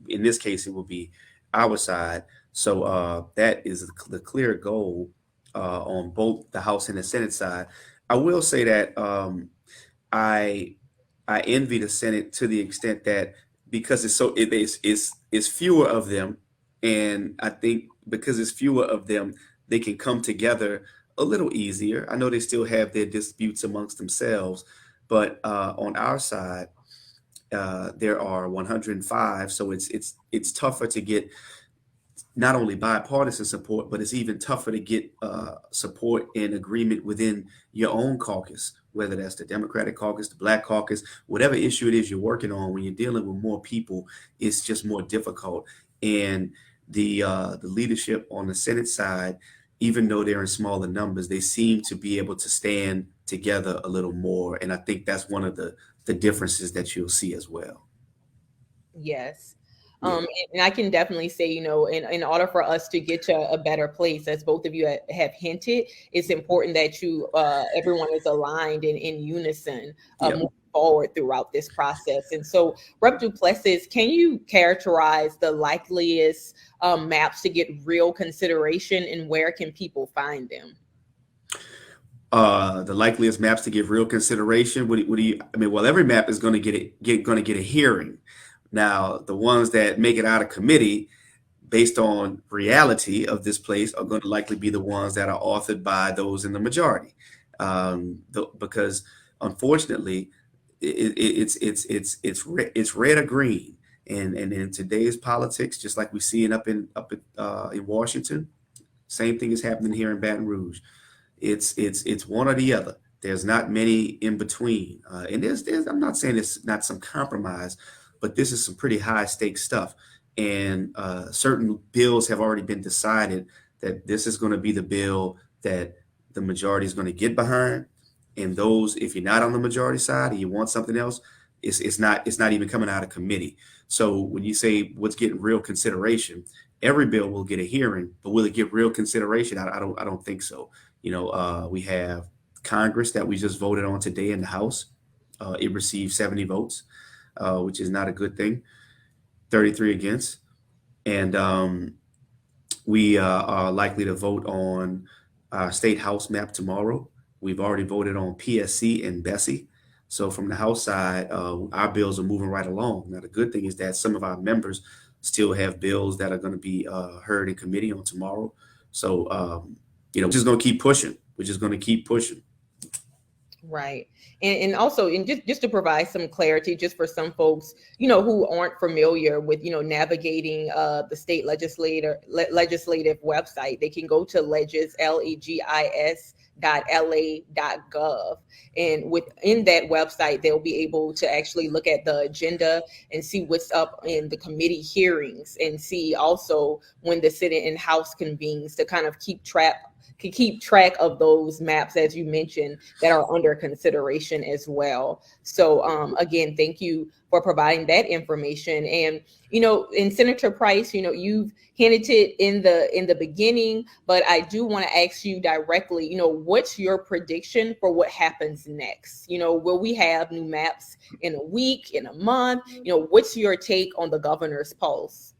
In this case, it will be our side. So that is the clear goal on both the House and the Senate side. I will say that I envy the Senate to the extent that, because it's fewer of them, and I think because it's fewer of them, they can come together a little easier. I know they still have their disputes amongst themselves, but on our side, there are 105, so it's tougher to get not only bipartisan support, but it's even tougher to get support and agreement within your own caucus, whether that's the Democratic caucus, the Black caucus, whatever issue it is you're working on. When you're dealing with more people, it's just more difficult. And the leadership on the Senate side, even though they're in smaller numbers, they seem to be able to stand together a little more. And I think that's one of the differences that you'll see as well. Yes. And I can definitely say, in order for us to get to a better place, as both of you have hinted, it's important that everyone is aligned and in unison moving forward throughout this process. And so, Rep. Duplessis, can you characterize the likeliest maps to get real consideration, and where can people find them? The likeliest maps to give real consideration. What do you? I mean, well, every map is going to get a hearing. Now, the ones that make it out of committee based on reality of this place are going to likely be the ones that are authored by those in the majority. Because unfortunately, it's red or green. And in today's politics, just like we see it up in Washington, same thing is happening here in Baton Rouge. It's one or the other. There's not many in between. And there's I'm not saying it's not some compromise, but this is some pretty high stakes stuff. And certain bills have already been decided that this is going to be the bill that the majority is going to get behind. And those, if you're not on the majority side and you want something else, it's not even coming out of committee. So when you say what's getting real consideration, every bill will get a hearing, but will it get real consideration? I don't think so. We have Congress that we just voted on today in the House. It received 70 votes. Which is not a good thing, 33 against. And we are likely to vote on our state House map tomorrow. We've already voted on PSC and Bessie. So from the House side, our bills are moving right along. Now, the good thing is that some of our members still have bills that are going to be heard in committee on tomorrow. So, we're just going to keep pushing. We're just going to keep pushing. Right. And also, and just to provide some clarity, just for some folks, who aren't familiar with, navigating the state legislative website, they can go to legis.la.gov. And within that website, they'll be able to actually look at the agenda and see what's up in the committee hearings, and see also when the Senate and House convenes, to kind of keep track of those maps, as you mentioned, that are under consideration as well. So again, thank you for providing that information. And and Senator Price, you've hinted in the beginning, but I do want to ask you directly, what's your prediction for what happens next? Will we have new maps in a week, in a month? What's your take on the governor's pulse?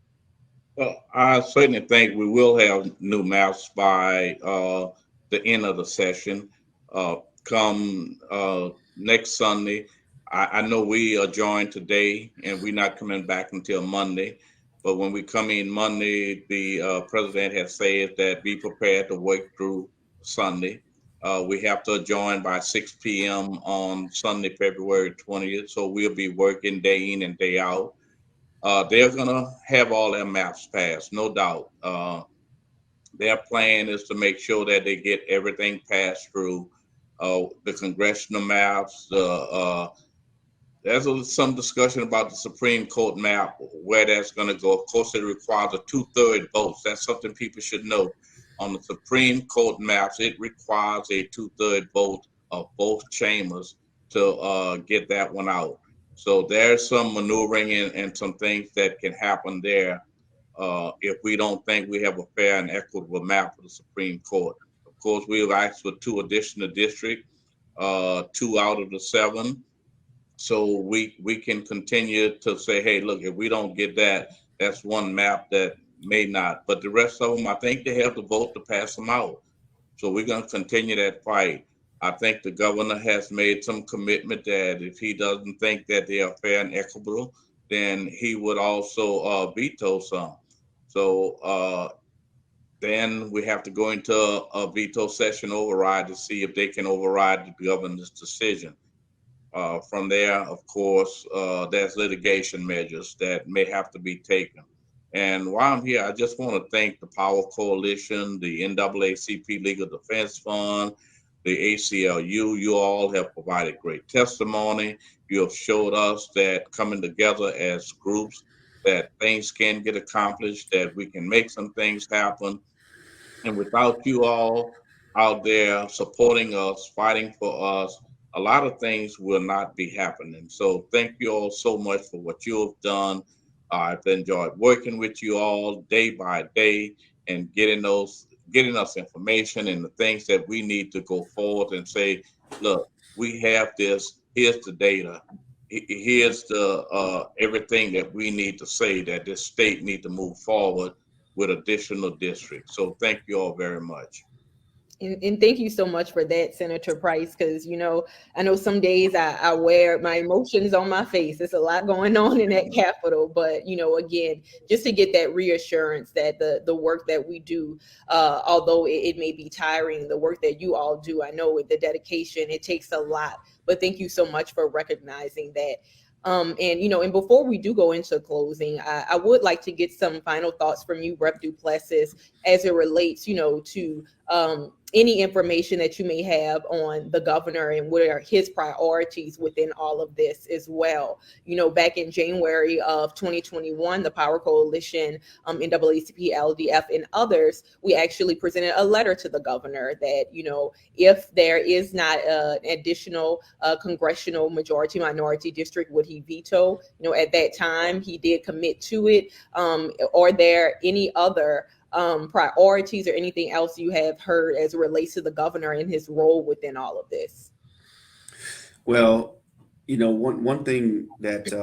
Well, I certainly think we will have new maps by the end of the session. Come next Sunday, I know we are joined today, and we're not coming back until Monday. But when we come in Monday, the president has said that be prepared to work through Sunday. We have to join by 6 p.m. on Sunday, February 20th. So we'll be working day in and day out. They're going to have all their maps passed, no doubt. Their plan is to make sure that they get everything passed through. The congressional maps, there's some discussion about the Supreme Court map, where that's going to go. Of course, it requires a 2/3 vote. That's something people should know. On the Supreme Court maps, it requires a 2/3 vote of both chambers to get that one out. So there's some maneuvering and some things that can happen there if we don't think we have a fair and equitable map for the Supreme Court. Of course, we've asked for 2 additional districts, 2 out of the 7. So we can continue to say, hey, look, if we don't get that, that's one map that may not. But the rest of them, I think they have the vote to pass them out. So we're going to continue that fight. I think the governor has made some commitment that if he doesn't think that they are fair and equitable, then he would also veto some. So then we have to go into a veto session override to see if they can override the governor's decision. From there, of course, there's litigation measures that may have to be taken. And while I'm here, I just want to thank the Power Coalition, the NAACP Legal Defense Fund, the ACLU. You all have provided great testimony. You have showed us that coming together as groups, that things can get accomplished, that we can make some things happen. And without you all out there supporting us, fighting for us, a lot of things will not be happening. So thank you all so much for what you have done. I've enjoyed working with you all day by day and getting us information and the things that we need to go forward and say, look, we have this, here's the data. Here's the everything that we need to say that this state need to move forward with additional districts. So thank you all very much. And thank you so much for that, Senator Price, because, I know some days I wear my emotions on my face. There's a lot going on in that Capitol. But, again, just to get that reassurance that the work that we do, although it may be tiring, the work that you all do, I know with the dedication, it takes a lot. But thank you so much for recognizing that. And before we do go into closing, I would like to get some final thoughts from you, Rep. Duplessis, as it relates, to any information that you may have on the governor and what are his priorities within all of this as well. Back in January of 2021, the Power Coalition, NAACP, LDF, and others, we actually presented a letter to the governor that, if there is not an additional congressional majority minority district, would he veto? At that time, he did commit to it. Are there any other priorities or anything else you have heard as it relates to the governor and his role within all of this? Well, one thing that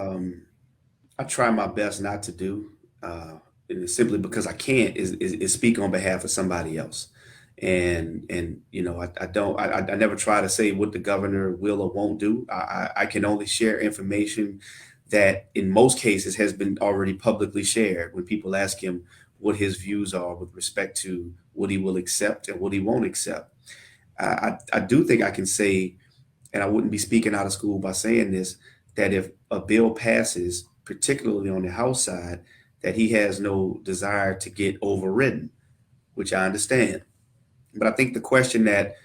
I try my best not to do, simply because I can't, is speak on behalf of somebody else. And you know, I never try to say what the governor will or won't do. I can only share information that in most cases has been already publicly shared when people ask him what his views are with respect to what he will accept and what he won't accept. I do think I can say, and I wouldn't be speaking out of school by saying this, that if a bill passes, particularly on the House side, that he has no desire to get overridden, which I understand. But I think the question that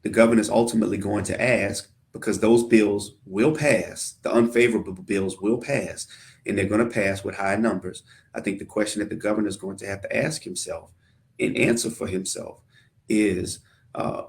the governor is ultimately going to ask, because those bills will pass, the unfavorable bills will pass, and they're going to pass with high numbers. I think the question that the governor is going to have to ask himself and answer for himself is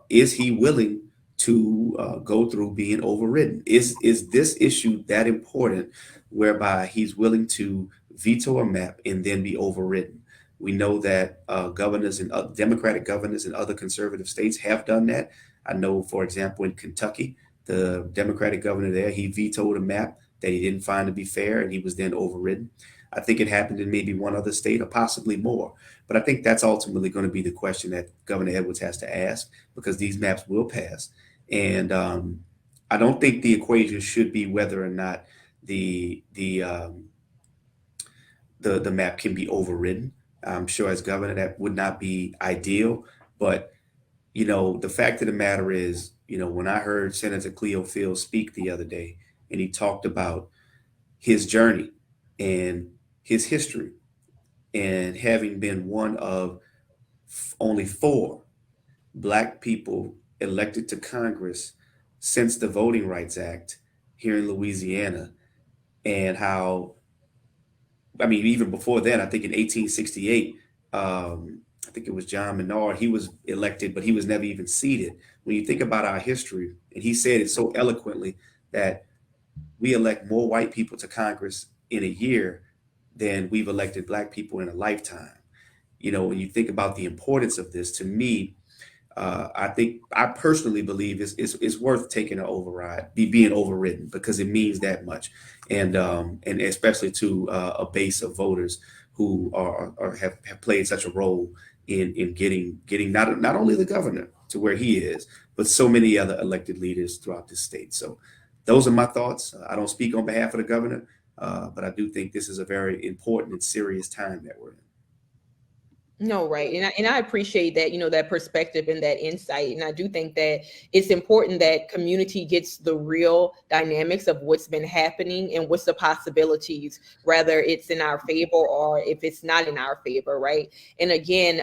he willing to go through being overridden? Is this issue that important whereby he's willing to veto a map and then be overridden? We know that governors and Democratic governors in other conservative states have done that. I know, for example, in Kentucky, the Democratic governor there, he vetoed a map that he didn't find to be fair, and he was then overridden. I think it happened in maybe one other state or possibly more. But I think that's ultimately going to be the question that Governor Edwards has to ask, because these maps will pass. And I don't think the equation should be whether or not the map can be overridden. I'm sure as governor that would not be ideal, but you know, the fact of the matter is, you know, when I heard Senator Cleo Field speak the other day, and he talked about his journey and his history, and having been one of only 4 Black people elected to Congress since the Voting Rights Act here in Louisiana, and how, I mean, even before then, I think in 1868, I think it was John Menard, he was elected, but he was never even seated. When you think about our history, and he said it so eloquently that we elect more white people to Congress in a year than we've elected Black people in a lifetime. You know, when you think about the importance of this, to me, I personally believe it's worth taking an override, being overridden, because it means that much, and especially to a base of voters who have played such a role in getting not only the governor to where he is, but so many other elected leaders throughout the state. So those are my thoughts. I don't speak on behalf of the governor, but I do think this is a very important and serious time that we're in. No, right. And I appreciate that, you know, that perspective and that insight. And I do think that it's important that community gets the real dynamics of what's been happening and what's the possibilities, whether it's in our favor or if it's not in our favor, right? And again,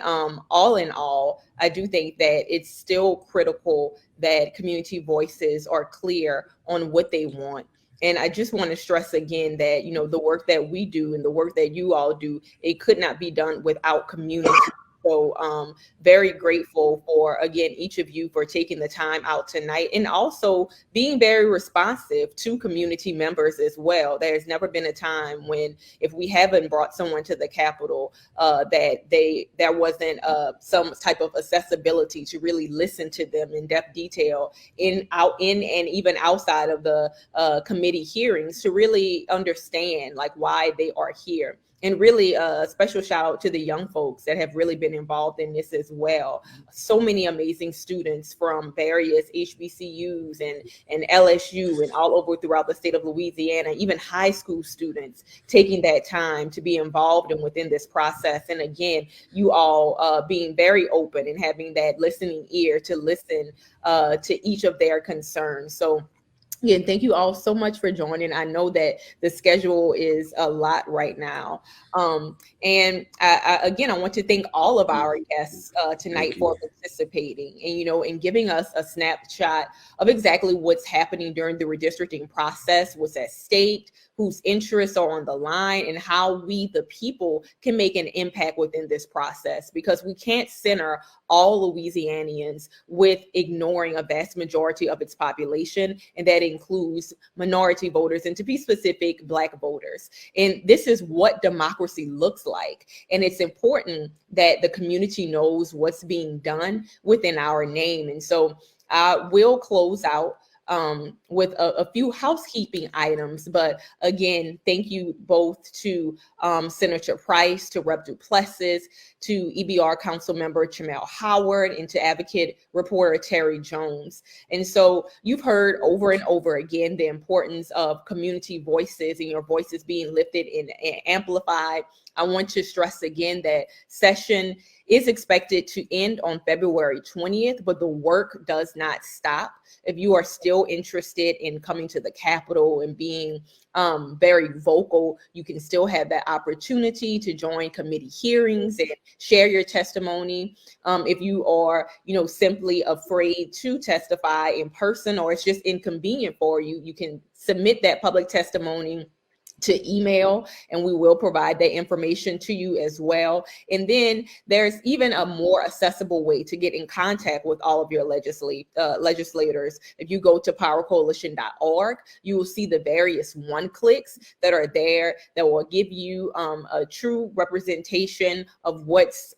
all in all, I do think that it's still critical that community voices are clear on what they want. And I just want to stress again that, you know, the work that we do and the work that you all do, it could not be done without community. So very grateful for, again, each of you for taking the time out tonight and also being very responsive to community members as well. There's never been a time when, if we haven't brought someone to the Capitol, that there wasn't some type of accessibility to really listen to them in depth detail in and even outside of the committee hearings to really understand like why they are here. And really a special shout out to the young folks that have really been involved in this as well. So many amazing students from various HBCUs and LSU and all over throughout the state of Louisiana, even high school students taking that time to be involved and within this process. And again, you all being very open and having that listening ear to listen to each of their concerns. So again, thank you all so much for joining. I know that the schedule is a lot right now. And again, I want to thank all of our guests tonight for participating and, you know, and giving us a snapshot of exactly what's happening during the redistricting process, what's at stake, whose interests are on the line, and how we, the people, can make an impact within this process, because we can't center all Louisianians with ignoring a vast majority of its population, and that includes minority voters, and to be specific, Black voters. And this is what democracy looks like. And it's important that the community knows what's being done within our name. And so I will close out with a few housekeeping items. But again, thank you both to Senator Price, to Rep. Duplessis, to EBR Council Member Jamel Howard, and to Advocate Reporter Terry Jones. And so you've heard over and over again the importance of community voices and your voices being lifted and amplified. I want to stress again that session is expected to end on February 20th, but the work does not stop. If you are still interested in coming to the Capitol and being very vocal, you can still have that opportunity to join committee hearings and share your testimony. If you are, simply afraid to testify in person, or it's just inconvenient for you, you can submit that public testimony to email, and we will provide that information to you as well. And then there's even a more accessible way to get in contact with all of your legislators. If you go to powercoalition.org, you will see the various one-clicks that are there that will give you a true representation of what's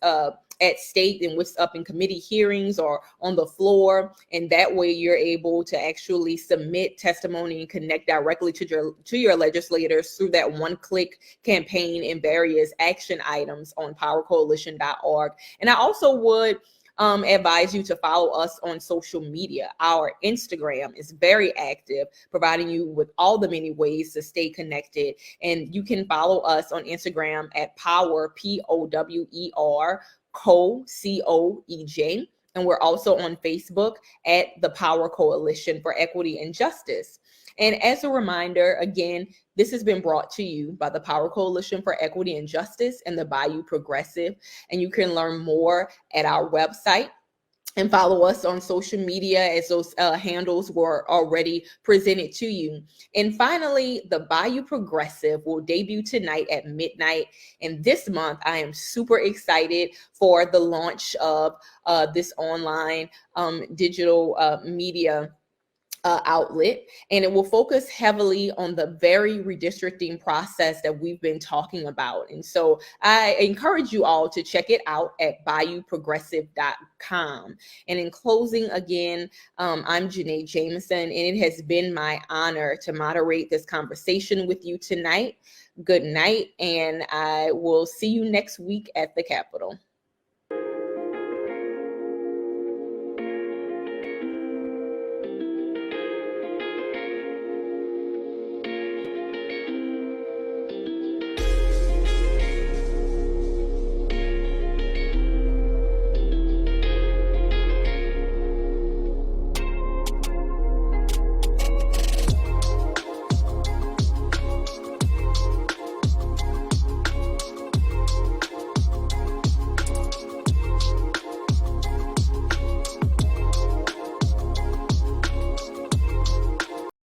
at stake and what's up in committee hearings or on the floor. And that way you're able to actually submit testimony and connect directly to your legislators through that one-click campaign and various action items on powercoalition.org. And I also would advise you to follow us on social media. Our Instagram is very active, providing you with all the many ways to stay connected. And you can follow us on Instagram at Power, POWER, COEJ. And we're also on Facebook at the Power Coalition for Equity and Justice. And as a reminder, again, this has been brought to you by the Power Coalition for Equity and Justice and the Bayou Progressive. And you can learn more at our website and follow us on social media, as those handles were already presented to you. And finally, the Bayou Progressive will debut tonight at midnight. And this month, I am super excited for the launch of this online digital media outlet, and it will focus heavily on the very redistricting process that we've been talking about. And so I encourage you all to check it out at bayouprogressive.com. And in closing, again, I'm Janea Jamison, and it has been my honor to moderate this conversation with you tonight. Good night, and I will see you next week at the Capitol.